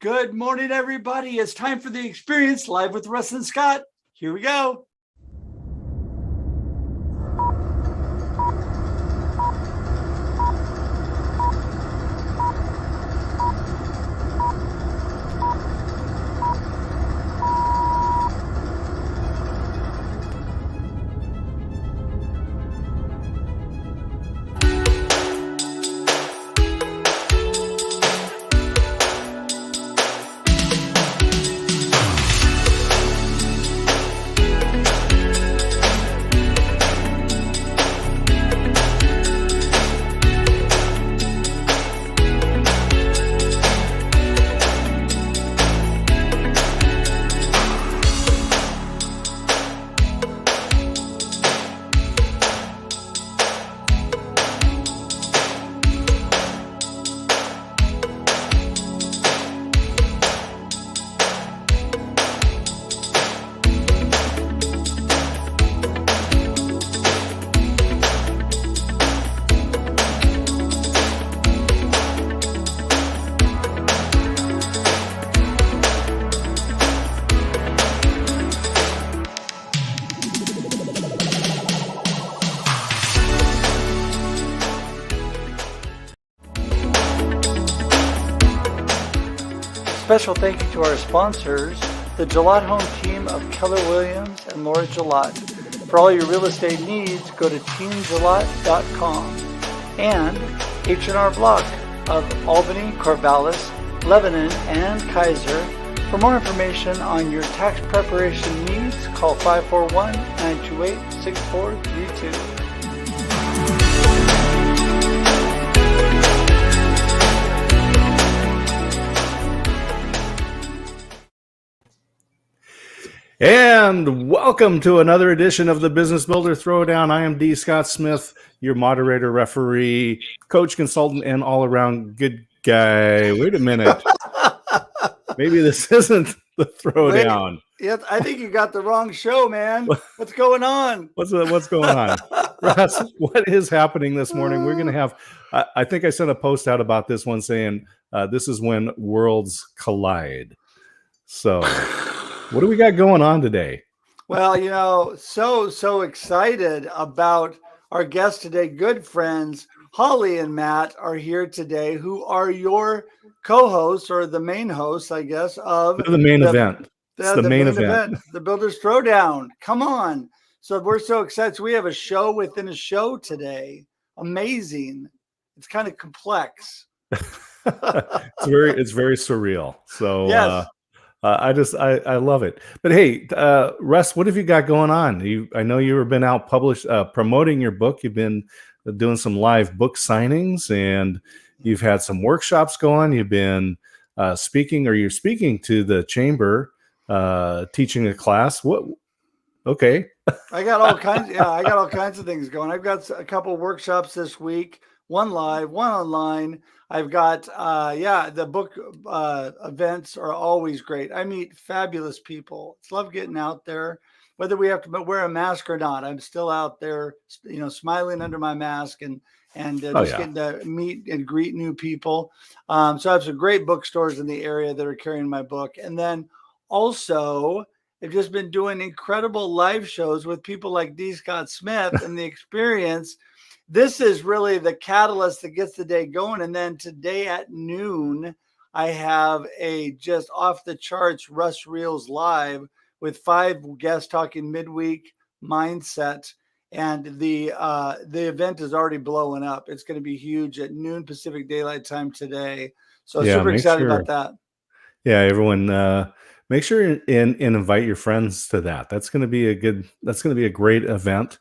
Good morning, everybody. It's time for The Experience live with Russ and Scott. Here we go. Special thank you to our sponsors, the Gillette Home team of Keller Williams and Laura Gillette. For all your real estate needs, go to teamgillette.com. And H&R Block of Albany, Corvallis, Lebanon, and Kaiser. For more information on your tax preparation needs, call 541-928-6432. And welcome to another edition of the Business Builder Throwdown. I am D. Scott Smith, your moderator, referee, coach, consultant, and all-around good guy. Wait a minute. Maybe this isn't the Throwdown. Yeah, I think you got the wrong show, man. What's going on? What's going on? Russ, what is happening this morning? We're going to have, I think I sent a post out about this one saying, this is when worlds collide. So... what do we got going on today? Well, you know, so excited about our guests today. Good friends, Holly and Matt are here today, who are your co-hosts or the main hosts, I guess, of the main event. The main event, the Builders Throwdown. Come on. So we're so excited. So we have a show within a show today. Amazing. It's kind of complex. It's very surreal. So yes. I love it. But hey, Russ, what have you got going on? I know you've been out promoting your book. You've been doing some live book signings, and you've had some workshops going. You've been speaking to the chamber, teaching a class. What? Okay. I got all kinds. Yeah, I got all kinds of things going. I've got a couple workshops this week. One live, one online. I've got, the book events are always great. I meet fabulous people. It's love getting out there, whether we have to wear a mask or not. I'm still out there, you know, smiling under my mask and getting to meet and greet new people. So I have some great bookstores in the area that are carrying my book. And then also, I've just been doing incredible live shows with people like D. Scott Smith and the Experience. This is really the catalyst that gets the day going. And then today at noon, I have a just off the charts Russ Reels live with 5 guests talking midweek mindset. And the event is already blowing up. It's going to be huge at noon Pacific Daylight Time today. So super excited about that. Yeah, everyone, make sure and invite your friends to that. That's going to be a great event.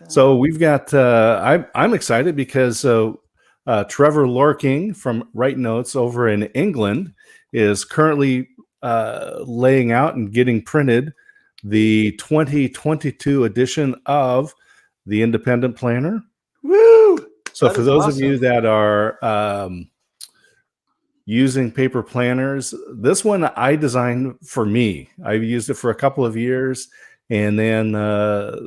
So we've got, I'm excited because Trevor Lorking from Write Notes over in England is currently laying out and getting printed the 2022 edition of the Independent Planner. Woo! So for those of you that are using paper planners, this one I designed for me. I've used it for a couple of years. And then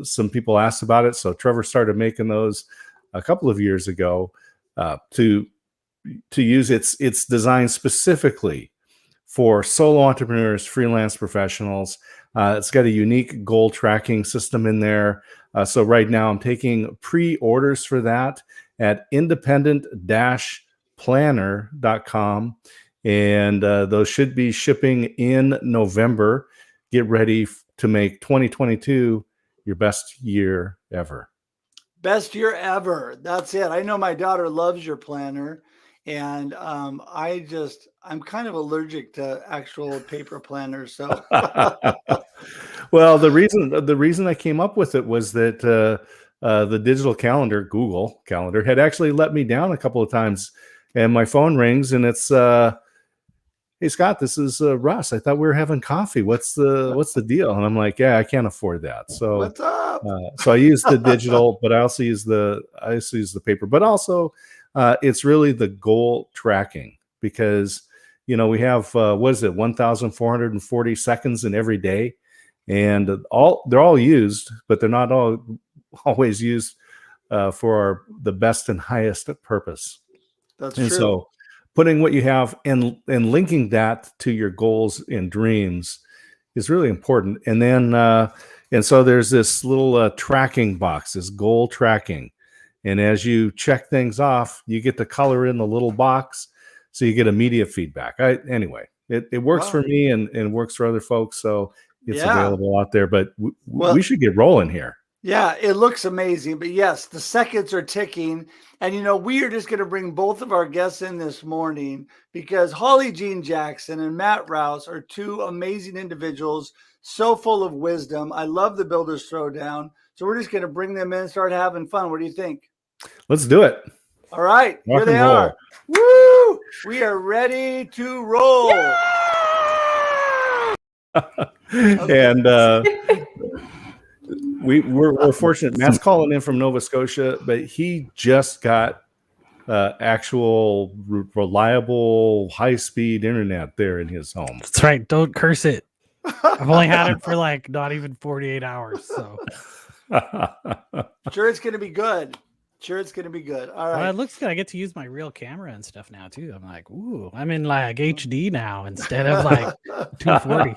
some people asked about it. So Trevor started making those a couple of years ago to use. It's designed specifically for solo entrepreneurs, freelance professionals. It's got a unique goal tracking system in there. So right now I'm taking pre-orders for that at independent-planner.com. And those should be shipping in November. Get ready to make 2022 your best year ever. Best year ever. That's it. I know my daughter loves your planner. And I'm kind of allergic to actual paper planners. So Well, the reason I came up with it was that the digital calendar, Google Calendar, had actually let me down a couple of times, and my phone rings and it's hey Scott, this is Russ. I thought we were having coffee. What's the deal? And I'm like, yeah, I can't afford that. So what's up? So I use the digital, but I also use the paper. But also, it's really the goal tracking, because we have what is it, 1,440 seconds in every day, and they're all used, but they're not always used for the best and highest purpose. That's and true. So putting what you have and linking that to your goals and dreams is really important. And then and so there's this little tracking box, this goal tracking. And as you check things off, you get to color in the little box, so you get immediate feedback. Anyway, it works for me and works for other folks, so it's available out there. But we should get rolling here. Yeah, it looks amazing. But yes, the seconds are ticking. And, we are just going to bring both of our guests in this morning because Holly Jean Jackson and Matt Rouse are two amazing individuals, so full of wisdom. I love the Builders Throwdown. So we're just going to bring them in and start having fun. What do you think? Let's do it. All right. Rock Here they are. Woo! We are ready to roll. And we're fortunate. Matt's calling in from Nova Scotia, but he just got actual reliable high-speed internet there in his home. That's right. Don't curse it. I've only had it for like not even 48 hours. So sure, it's going to be good. All right. Well, it looks good. I get to use my real camera and stuff now too. I'm like, ooh, I'm in like HD now instead of like 240.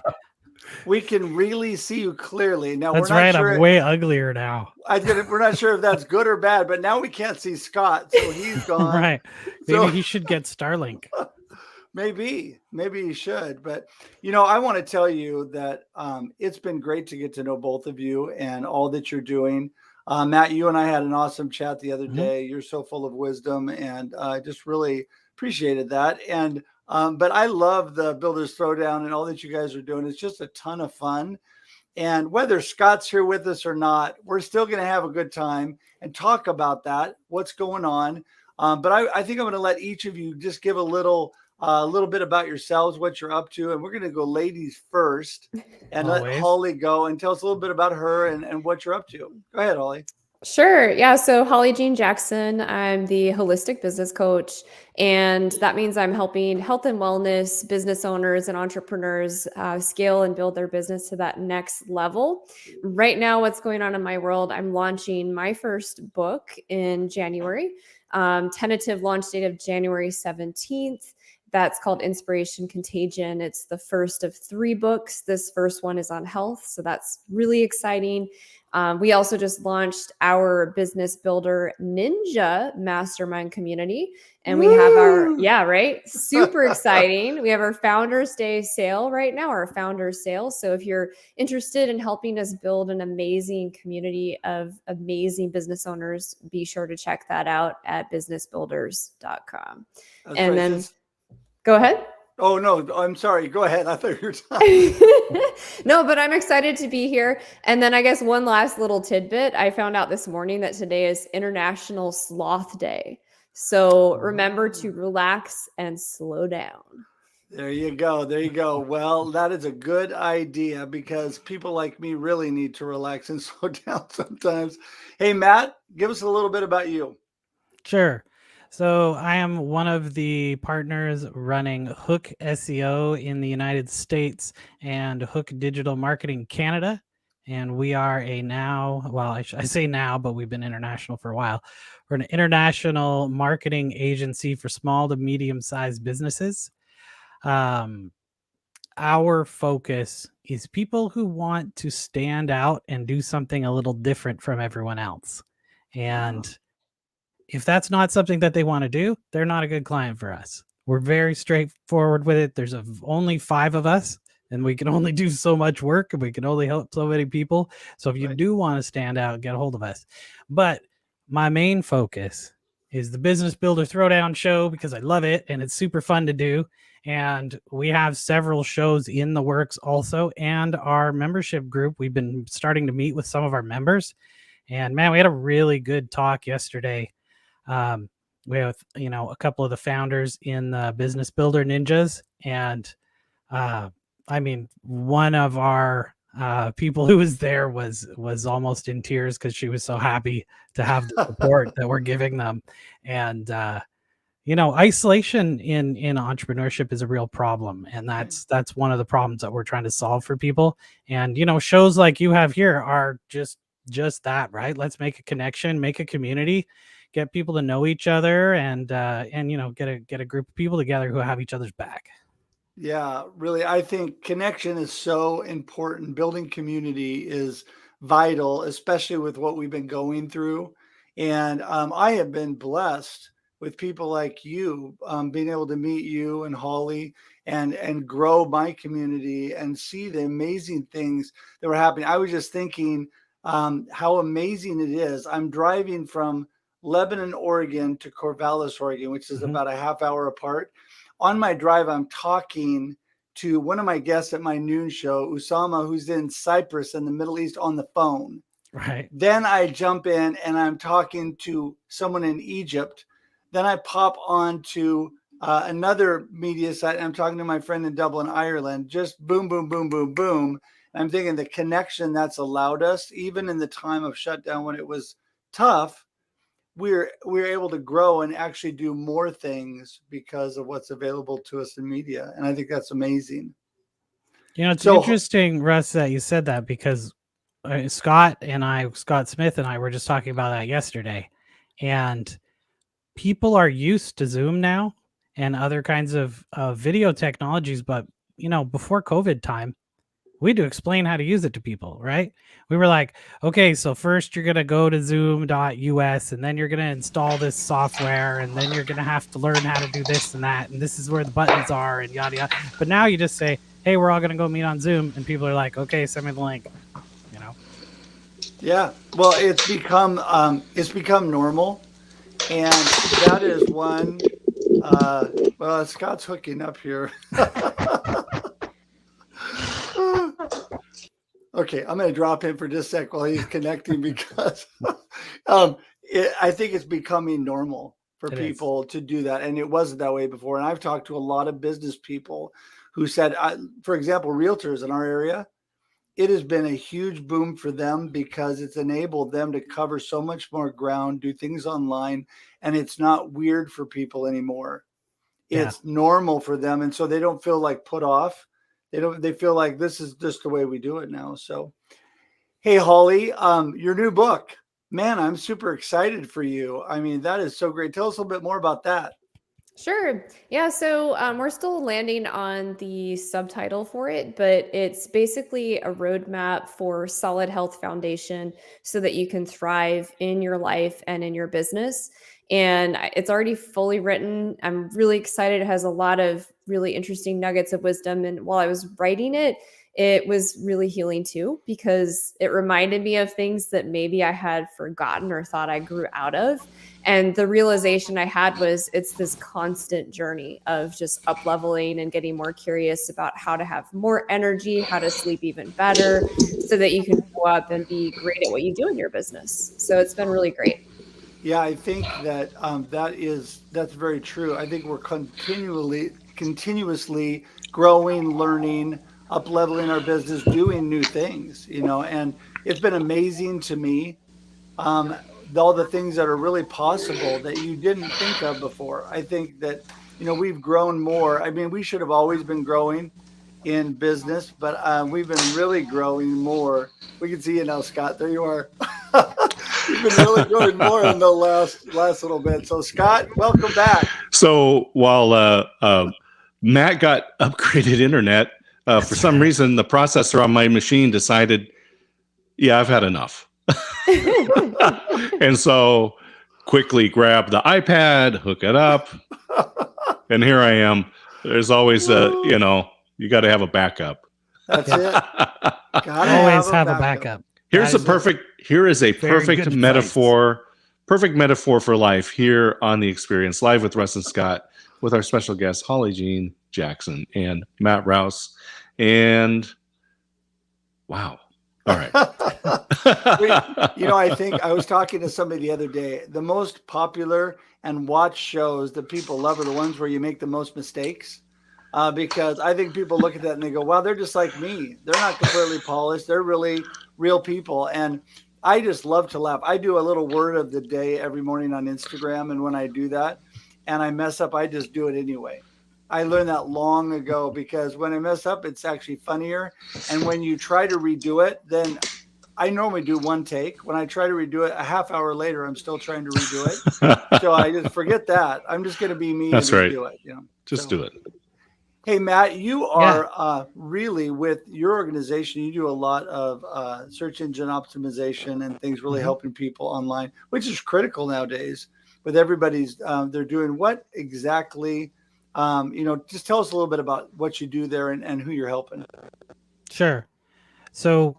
We can really see you clearly. Now, that's right. I'm way uglier now. We're not sure if that's good or bad, but now we can't see Scott, so he's gone. Right. Maybe he should get Starlink. Maybe he should. But, I want to tell you that it's been great to get to know both of you and all that you're doing. Matt, you and I had an awesome chat the other day. You're so full of wisdom, and I just really appreciated that. And but I love the Builders Throwdown and all that you guys are doing. It's just a ton of fun. And whether Scott's here with us or not, we're still going to have a good time and talk about that, what's going on. But I think I'm going to let each of you just give a little bit about yourselves, what you're up to. And we're going to go ladies first and let Holly go and tell us a little bit about her and what you're up to. Go ahead, Holly. Sure. Yeah. So Holly Jean Jackson, I'm the holistic business coach, and that means I'm helping health and wellness business owners and entrepreneurs scale and build their business to that next level. Right now, what's going on in my world, I'm launching my first book in January, tentative launch date of January 17th. That's called Inspiration Contagion. It's the first of 3 books. This first one is on health. So that's really exciting. We also just launched our Business Builder Ninja Mastermind community. And we have super exciting. We have our Founders Day sale right now, our Founders Sale. So if you're interested in helping us build an amazing community of amazing business owners, be sure to check that out at businessbuilders.com. Go ahead. Oh, no, I'm sorry. Go ahead. I thought you were talking. No, but I'm excited to be here. And then I guess one last little tidbit. I found out this morning that today is International Sloth Day. So remember to relax and slow down. There you go. Well, that is a good idea because people like me really need to relax and slow down sometimes. Hey, Matt, give us a little bit about you. Sure. So I am one of the partners running Hook SEO in the United States and Hook Digital Marketing Canada. And we are I say now, but we've been international for a while. We're an international marketing agency for small to medium-sized businesses. our focus is people who want to stand out and do something a little different from everyone else. And if that's not something that they want to do, they're not a good client for us. We're very straightforward with it. There's only 5 of us, and we can only do so much work, and we can only help so many people. So if you do want to stand out, get a hold of us. But my main focus is the Business Builder Throwdown show, because I love it and it's super fun to do. And we have several shows in the works also. And our membership group, we've been starting to meet with some of our members. And man, we had a really good talk yesterday with, a couple of the founders in the Business Builder Ninjas. And I mean, one of our people who was there was almost in tears because she was so happy to have the support that we're giving them. And isolation in entrepreneurship is a real problem, and that's one of the problems that we're trying to solve for people. And shows like you have here are just that, right? Let's make a connection, make a community, get people to know each other, and get a group of people together who have each other's back. Yeah, really. I think connection is so important. Building community is vital, especially with what we've been going through. And I have been blessed with people like you, being able to meet you and Holly and grow my community and see the amazing things that were happening. I was just thinking how amazing it is. I'm driving from Lebanon, Oregon to Corvallis, Oregon, which is about a half hour apart. On my drive, I'm talking to one of my guests at my noon show, Usama, who's in Cyprus in the Middle East, on the phone. Right. Then I jump in and I'm talking to someone in Egypt. Then I pop on to another media site and I'm talking to my friend in Dublin, Ireland. Just boom, boom, boom, boom, boom. And I'm thinking the connection that's allowed us, even in the time of shutdown when it was tough, we're able to grow and actually do more things because of what's available to us in media. And I think that's amazing. It's interesting, Russ, that you said that, because Scott Smith and I were just talking about that yesterday. And people are used to Zoom now and other kinds of video technologies. But, before COVID time, we had to explain how to use it to people, right? We were like, okay, so first you're going to go to zoom.us and then you're going to install this software and then you're going to have to learn how to do this and that. And this is where the buttons are and yada, yada. But now you just say, hey, we're all going to go meet on Zoom. And people are like, okay, send me the link, Yeah. Well, it's become normal. And that is one, Scott's hooking up here. Okay, I'm going to drop him for just a sec while he's connecting because I think it's becoming normal for people to do that. And it wasn't that way before. And I've talked to a lot of business people who said, for example, realtors in our area, it has been a huge boom for them because it's enabled them to cover so much more ground, do things online, and it's not weird for people anymore. It's normal for them. And so they don't feel like put off. They feel like this is just the way we do it now. So, hey, Holly, your new book, man, I'm super excited for you. I mean, that is so great. Tell us a little bit more about that. Sure. Yeah. So we're still landing on the subtitle for it, but it's basically a roadmap for solid health foundation so that you can thrive in your life and in your business. And it's already fully written. I'm really excited. It has a lot of really interesting nuggets of wisdom. And while I was writing it, it was really healing too, because it reminded me of things that maybe I had forgotten or thought I grew out of. And the realization I had was it's this constant journey of just up leveling and getting more curious about how to have more energy, how to sleep even better so that you can go up and be great at what you do in your business. So it's been really great. Yeah, I think that that's very true. I think we're continuously growing, learning, up leveling our business, doing new things, and it's been amazing to me. All the things that are really possible that you didn't think of before. I think that, we've grown more. I mean, we should have always been growing in business, but we've been really growing more. We can see you now, Scott. There you are. You've been really growing more in the last little bit. So, Scott, welcome back. So while Matt got upgraded internet, For some reason, the processor on my machine decided, yeah, I've had enough. And so quickly grab the iPad, hook it up, and here I am. There's always you got to have a backup. That's it. Gotta Always have a backup. Here is a perfect metaphor. Perfect metaphor for life here on The Experience, live with Russ and Scott, with our special guests, Holly Jean Jackson and Matt Rouse. And wow. All right. I think I was talking to somebody the other day. The most popular and watched shows that people love are the ones where you make the most mistakes. Because I think people look at that and they go, wow, they're just like me. They're not completely polished. They're really real people. And I just love to laugh. I do a little word of the day every morning on Instagram. And when I do that and I mess up, I just do it anyway. I learned that long ago because when I mess up, it's actually funnier. And when you try to redo it, then I normally do one take. When I try to redo it, a half hour later, I'm still trying to redo it. So I just forget that. I'm just going to be me. That's and right. Do it. Just do it. Hey, Matt, you are really with your organization. You do a lot of search engine optimization and things really helping people online, which is critical nowadays with everybody's they're doing. What exactly, just tell us a little bit about what you do there and who you're helping. Sure. So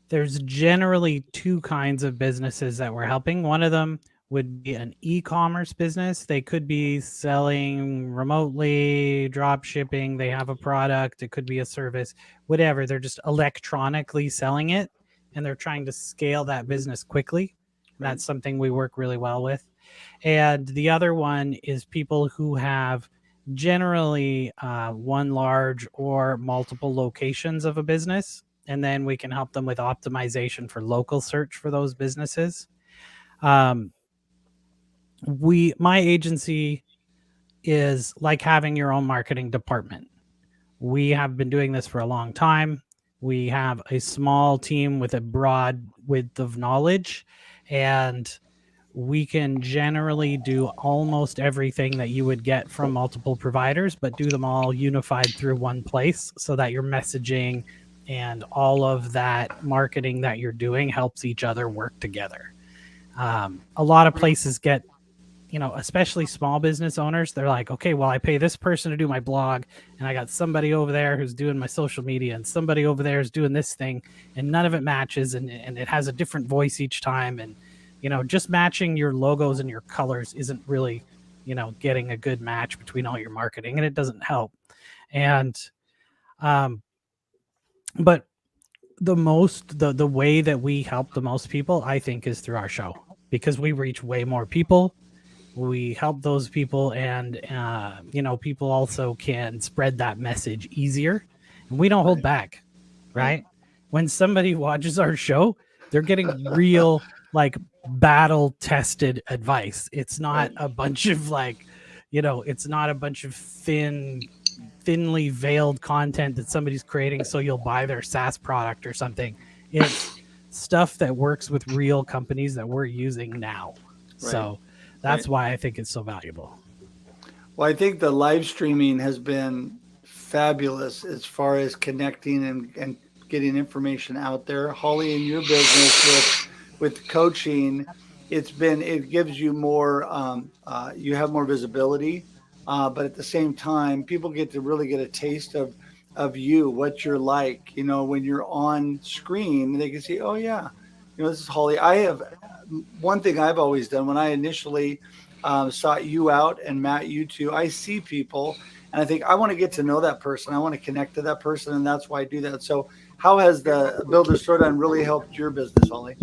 there's generally two kinds of businesses that we're helping. One of them would be an e-commerce business. They could be selling remotely, drop shipping. They have a product. It could be a service, whatever. They're just electronically selling it, and they're trying to scale that business quickly. Right. That's something we work really well with. And the other one is people who have generally one large or multiple locations of a business, and then we can help them with optimization for local search for those businesses. My agency is like having your own marketing department. We have been doing this for a long time. We have a small team with a broad width of knowledge, and we can generally do almost everything that you would get from multiple providers, but do them all unified through one place so that your messaging and all of that marketing that you're doing helps each other work together. A lot of places get, especially small business owners, they're like, okay, well, I pay this person to do my blog, and I got somebody over there who's doing my social media, and somebody over there is doing this thing, and none of it matches, and it has a different voice each time. And, just matching your logos and your colors isn't really, getting a good match between all your marketing, and it doesn't help. And, but the way that we help the most people, I think, is through our show, because we reach way more people. We help those people, and people also can spread that message easier, and we don't hold back, right? When somebody watches our show, they're getting real, battle tested advice. It's not a bunch of it's not a bunch of thinly veiled content that somebody's creating so you'll buy their SaaS product or something. It's stuff that works with real companies that we're using now. Right. So that's why I think it's so valuable. Well, I think the live streaming has been fabulous as far as connecting and getting information out there. Holly, in your business with coaching, it gives you more, you have more visibility, but at the same time, people get to really get a taste of you, what you're like, when you're on screen, they can see, oh yeah, this is Holly. I have one thing I've always done when I initially sought you out, and Matt, you too, I see people and I think I want to get to know that person. I want to connect to that person. And that's why I do that. So how has the Builder Throwdown really helped your business, Holly?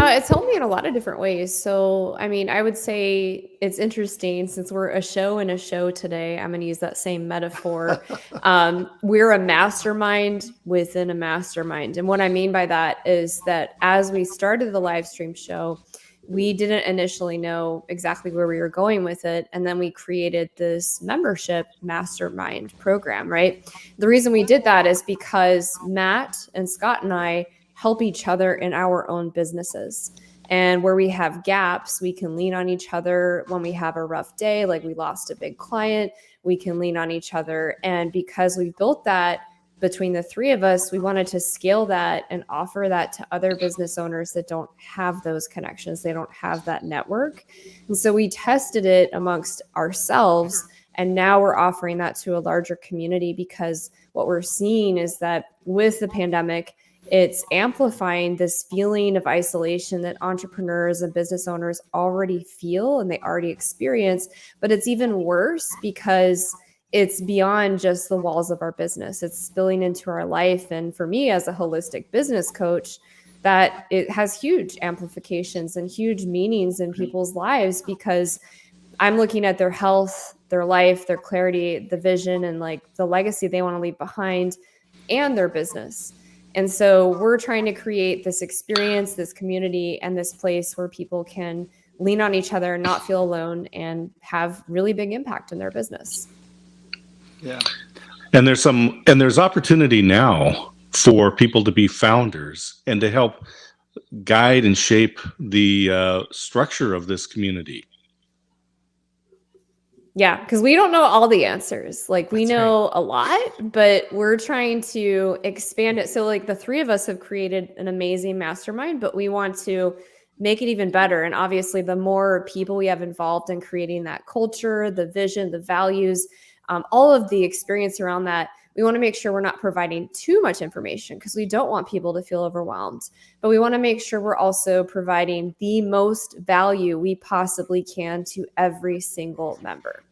It's helped me in a lot of different ways. So, I would say it's interesting since we're a show and a show today. I'm going to use that same metaphor. We're a mastermind within a mastermind. And what I mean by that is that as we started the live stream show, we didn't initially know exactly where we were going with it. And then we created this membership mastermind program, right? The reason we did that is because Matt and Scott and I help each other in our own businesses. And where we have gaps, we can lean on each other. When we have a rough day, like we lost a big client, we can lean on each other. And because we've built that between the three of us, we wanted to scale that and offer that to other business owners that don't have those connections. They don't have that network. And so we tested it amongst ourselves. And now we're offering that to a larger community, because what we're seeing is that with the pandemic, it's amplifying this feeling of isolation that entrepreneurs and business owners already feel and they already experience. But it's even worse because it's beyond just the walls of our business. It's spilling into our life. And for me, as a holistic business coach, that it has huge amplifications and huge meanings in people's lives, because I'm looking at their health, their life, their clarity, the vision, and like the legacy they want to leave behind, and their business. And so we're trying to create this experience, this community, and this place where people can lean on each other and not feel alone and have really big impact in their business. Yeah. And there's opportunity now for people to be founders and to help guide and shape the structure of this community. Yeah, because we don't know all the answers. Like, we That's know a lot, but we're trying to expand it. So like the three of us have created an amazing mastermind, but we want to make it even better. And obviously, the more people we have involved in creating that culture, the vision, the values, all of the experience around that, we want to make sure we're not providing too much information, because we don't want people to feel overwhelmed. But we want to make sure we're also providing the most value we possibly can to every single member.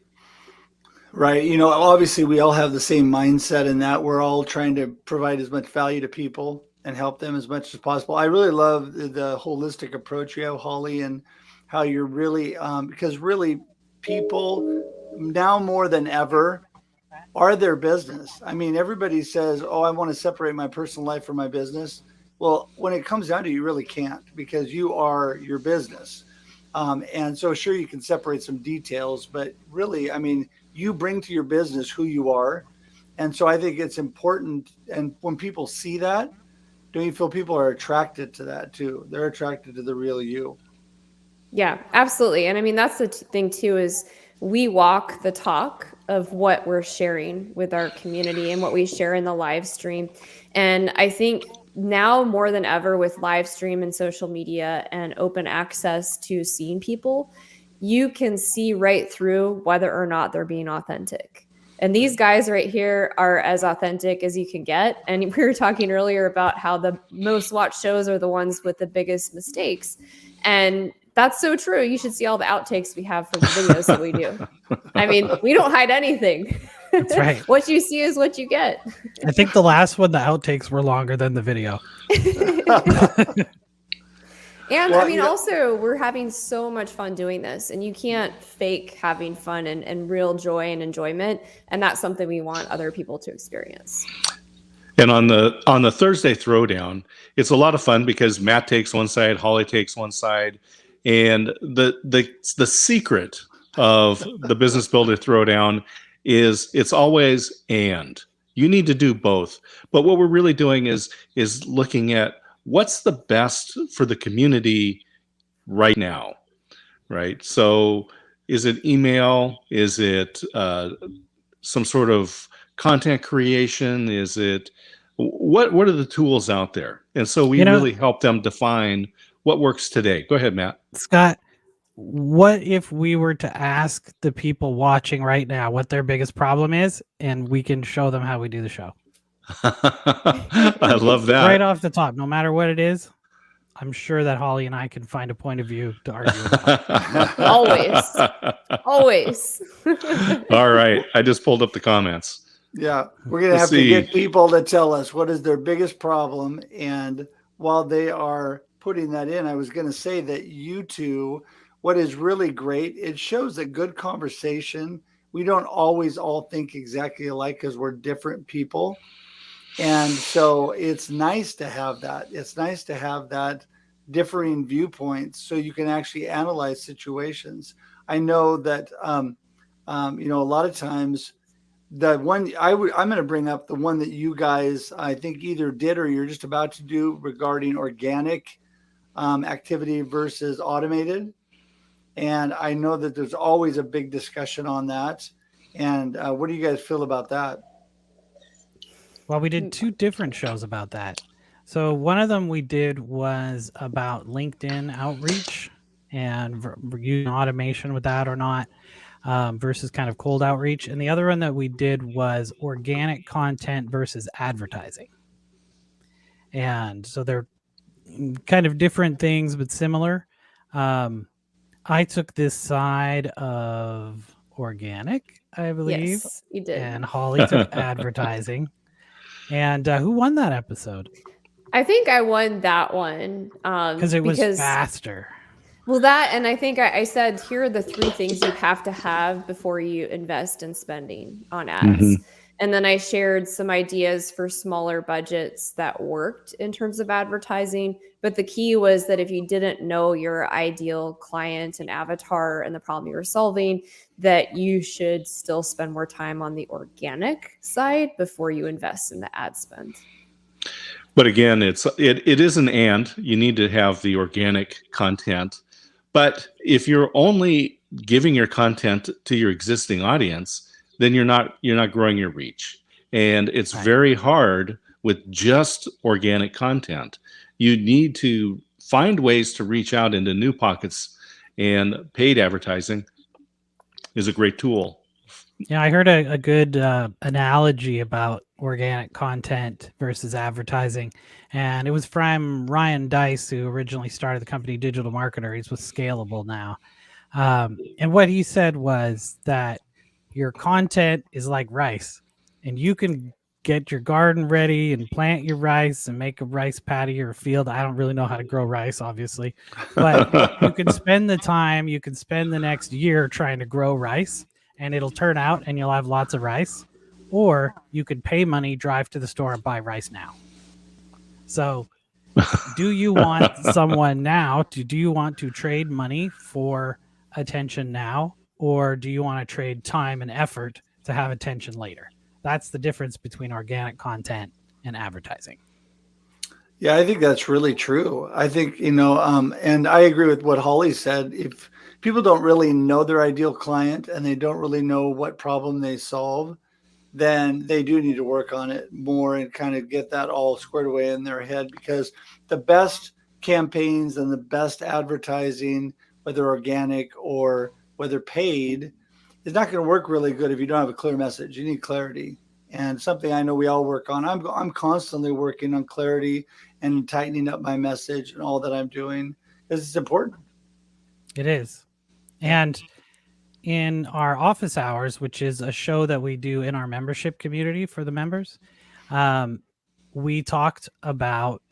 Right. You know, obviously we all have the same mindset in that we're all trying to provide as much value to people and help them as much as possible. I really love the holistic approach you have, Holly, and how you're really, because really people now more than ever are their business. I mean, everybody says, oh, I want to separate my personal life from my business. Well, when it comes down to it, you really can't, because you are your business. And so sure, you can separate some details, but really, I mean, you bring to your business who you are. And so I think it's important. And when people see that, don't you feel people are attracted to that too? They're attracted to the real you. Yeah, absolutely. And I mean, that's the thing too, is we walk the talk of what we're sharing with our community and what we share in the live stream. And I think now more than ever, with live stream and social media and open access to seeing people, you can see right through whether or not they're being authentic. And these guys right here are as authentic as you can get. And we were talking earlier about how the most watched shows are the ones with the biggest mistakes. And that's so true. You should see all the outtakes we have for the videos that we do. I mean, we don't hide anything. That's right. What you see is what you get. I think the last one, the outtakes were longer than the video. And Well, I mean, you know- also, we're having so much fun doing this, and you can't fake having fun and real joy and enjoyment. And that's something we want other people to experience. And on the Thursday Throwdown, it's a lot of fun because Matt takes one side, Holly takes one side, and the secret of the Business Builder Throwdown is it's always and. You need to do both. But what we're really doing is looking at what's the best for the community right now, right? So is it email? Is it some sort of content creation? Is it what are the tools out there? And so we really help them define what works today. Go ahead, Matt. Scott, what if we were to ask the people watching right now what their biggest problem is, and we can show them how we do the show? I love that. Right off the top, no matter what it is, I'm sure that Holly and I can find a point of view to argue about. Always. All right. I just pulled up the comments. Yeah, we're going to have to get people to tell us what is their biggest problem. And while they are putting that in, I was going to say that you two, what is really great, it shows a good conversation. We don't always all think exactly alike because we're different people. And so it's nice to have that. It's nice to have that differing viewpoints so you can actually analyze situations. I know that, you know, a lot of times the one I'm going to bring up, the one that you guys, I think either did or you're just about to do regarding organic activity versus automated. And I know that there's always a big discussion on that. And what do you guys feel about that? Well, we did 2 different shows about that. So one of them we did was about LinkedIn outreach and using automation with that or not, versus kind of cold outreach. And the other one that we did was organic content versus advertising. And so they're kind of different things, but similar. I took this side of organic, I believe, Yes, you did. and Holly took advertising. And who won that episode? I think I won that one Because it was faster. Well, that, and I think I said, here are the 3 things you have to have before you invest in spending on ads. And then I shared some ideas for smaller budgets that worked in terms of advertising. But the key was that if you didn't know your ideal client and avatar and the problem you were solving, that you should still spend more time on the organic side before you invest in the ad spend. But again, it is an and. You need to have the organic content. But if you're only giving your content to your existing audience, then you're not growing your reach. And it's very hard with just organic content. You need to find ways to reach out into new pockets, and paid advertising is a great tool. Yeah, I heard a good analogy about organic content versus advertising. And it was from Ryan Dice, who originally started the company Digital Marketer. He's with Scalable now. And what he said was that your content is like rice, and you can get your garden ready and plant your rice and make a rice paddy or a field. I don't really know how to grow rice, obviously, but you can spend the time, you can spend the next year trying to grow rice, and it'll turn out and you'll have lots of rice. Or you could pay money, drive to the store, and buy rice now. So do you want someone now do you want to trade money for attention now? Or do you want to trade time and effort to have attention later? That's the difference between organic content and advertising. Yeah, I think that's really true. I think, and I agree with what Holly said. If people don't really know their ideal client and they don't really know what problem they solve, then they do need to work on it more and kind of get that all squared away in their head, because the best campaigns and the best advertising, whether organic or whether paid, is not going to work really good if you don't have a clear message. You need clarity, and something I know we all work on. I'm constantly working on clarity and tightening up my message and all that I'm doing, because it's important. It is. And in our office hours, which is a show that we do in our membership community for the members, we talked about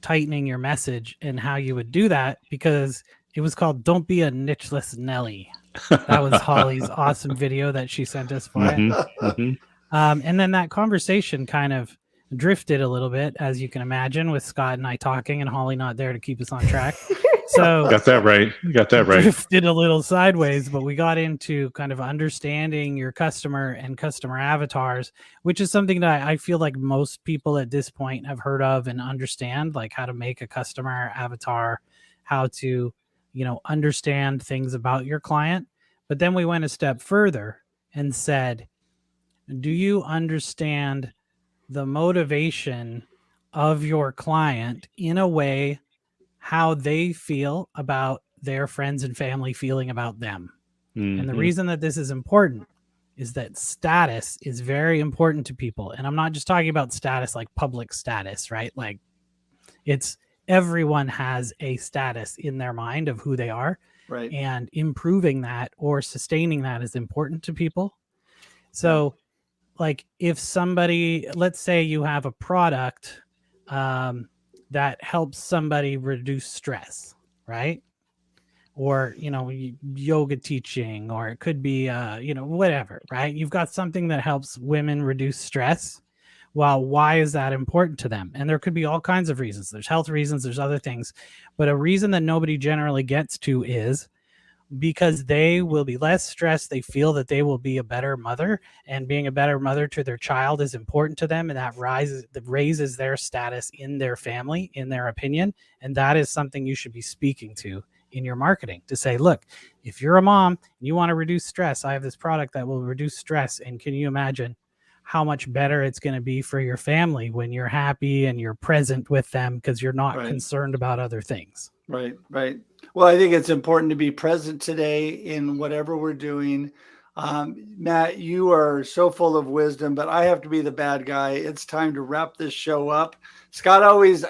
tightening your message and how you would do that, because it was called Don't Be a Nicheless Nelly. That was Holly's awesome video that she sent us for it. And then that conversation kind of drifted a little bit, as you can imagine, with Scott and I talking and Holly not there to keep us on track. So Got that right. Drifted a little sideways, but we got into kind of understanding your customer and customer avatars, which is something that I feel like most people at this point have heard of and understand, like how to make a customer avatar, how to, understand things about your client. But then we went a step further and said, do you understand the motivation of your client in a way how they feel about their friends and family feeling about them? And the reason that this is important is that status is very important to people. And I'm not just talking about status like public status, right? Like it's everyone has a status in their mind of who they are. Right. And improving that or sustaining that is important to people. So like if somebody, let's say you have a product that helps somebody reduce stress, right? Or, yoga teaching, or it could be, whatever, right? You've got something that helps women reduce stress. Well, why is that important to them? And there could be all kinds of reasons. There's health reasons, there's other things. But a reason that nobody generally gets to is because they will be less stressed. They feel that they will be a better mother, and being a better mother to their child is important to them. And that raises their status in their family, in their opinion. And that is something you should be speaking to in your marketing, to say, look, if you're a mom and you want to reduce stress, I have this product that will reduce stress. And can you imagine how much better it's going to be for your family when you're happy and you're present with them because you're not concerned about other things. Right. Well, I think it's important to be present today in whatever we're doing. Matt, you are so full of wisdom, but I have to be the bad guy. It's time to wrap this show up. Scott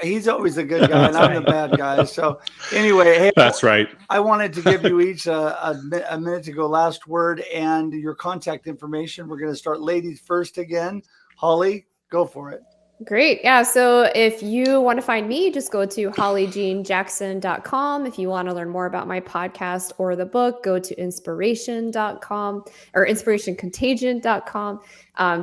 he's always the good guy, and I'm the bad guy. So anyway, hey, that's right. I wanted to give you each a minute to go last word and your contact information. We're going to start ladies first again. Holly, go for it. Great. Yeah. So if you want to find me, just go to hollyjeanjackson.com. If you want to learn more about my podcast or the book, go to inspiration.com or inspirationcontagion.com.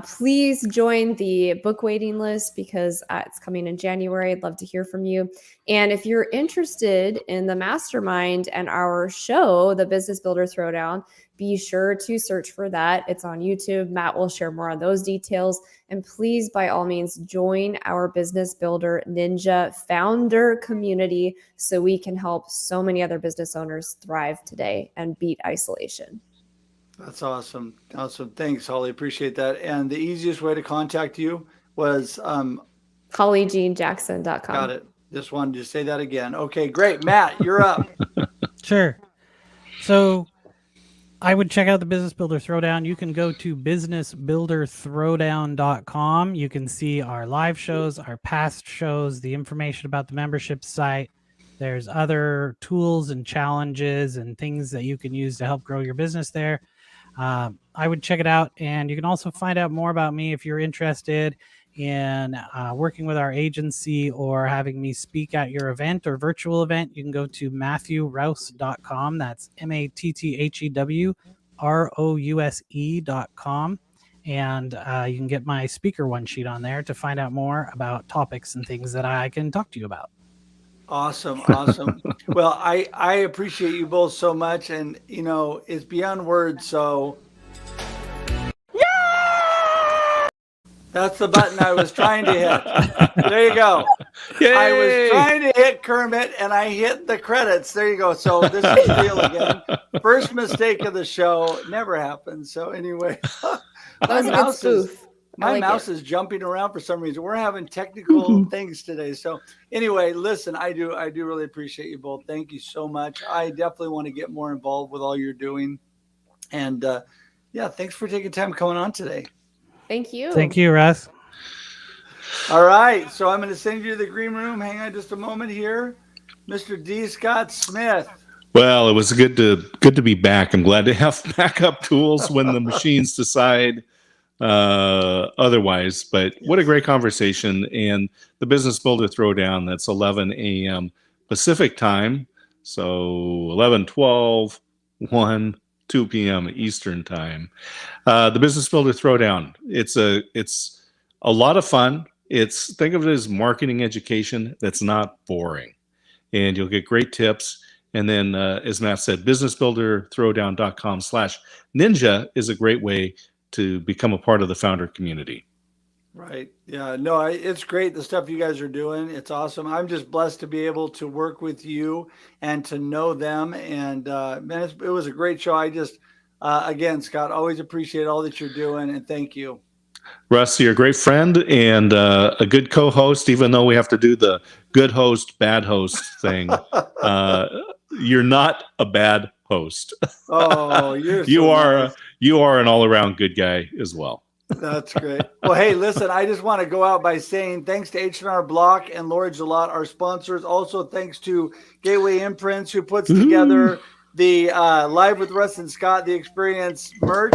Please join the book waiting list because it's coming in January. I'd love to hear from you. And if you're interested in the mastermind and our show, the Business Builder Throwdown, be sure to search for that. It's on YouTube. Matt will share more on those details. And please, by all means, join our Business Builder Ninja founder community so we can help so many other business owners thrive today and beat isolation. That's awesome. Thanks, Holly. Appreciate that. And the easiest way to contact you was hollyjeanjackson.com. Got it. Just wanted to say that again. Okay, great. Matt, you're up. Sure. So I would check out the Business Builder Throwdown. You can go to businessbuilderthrowdown.com. You can see our live shows, our past shows, the information about the membership site. There's other tools and challenges and things that you can use to help grow your business there. I would check it out. And you can also find out more about me if you're interested in working with our agency or having me speak at your event or virtual event. You can go to matthewrouse.com. That's MATTHEWROUSE.com. And you can get my speaker one sheet on there to find out more about topics and things that I can talk to you about. Awesome. Well, I appreciate you both so much. And, it's beyond words. So that's the button I was trying to hit. There you go. Yay! I was trying to hit Kermit and I hit the credits. There you go. So this is real again. First mistake of the show. Never happens. So anyway, that was a good spoof. My mouse is jumping around for some reason. We're having technical things today. So anyway, listen, I do really appreciate you both. Thank you so much. I definitely want to get more involved with all you're doing. And thanks for taking time coming on today. Thank you. Thank you, Russ. All right. So I'm going to send you to the green room. Hang on just a moment here. Mr. D. Scott Smith. Well, it was good to be back. I'm glad to have backup tools when the machines decide otherwise. But what a great conversation. And the Business Builder Throwdown, that's 11 a.m. Pacific time. So 11, 12, 1, 2 p.m. Eastern time. The Business Builder Throwdown. It's a lot of fun. Think of it as marketing education that's not boring, and you'll get great tips. And then, as Matt said, businessbuilderthrowdown.com/ninja is a great way to become a part of the founder community. Right. Yeah. No, it's great. The stuff you guys are doing. It's awesome. I'm just blessed to be able to work with you and to know them. And man, it was a great show. I just, again, Scott, always appreciate all that you're doing. And thank you. Russ, you're a great friend and a good co-host, even though we have to do the good host, bad host thing. You're not a bad host. Oh, you are an all-around good guy as well. That's great. Well, hey, listen, I just want to go out by saying thanks to H&R Block and Lori Gillot, our sponsors. Also, thanks to Gateway Imprints, who puts together the Live with Russ and Scott, the Experience merch.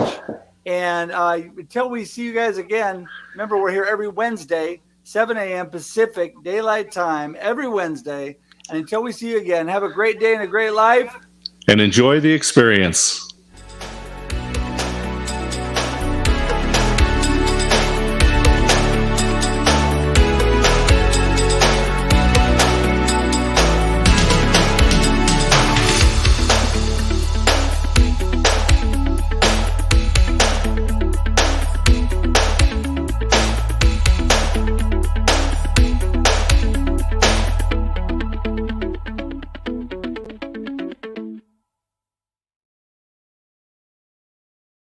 And until we see you guys again, remember, we're here every Wednesday, 7 a.m. Pacific Daylight Time, every Wednesday. And until we see you again, have a great day and a great life. And enjoy the experience.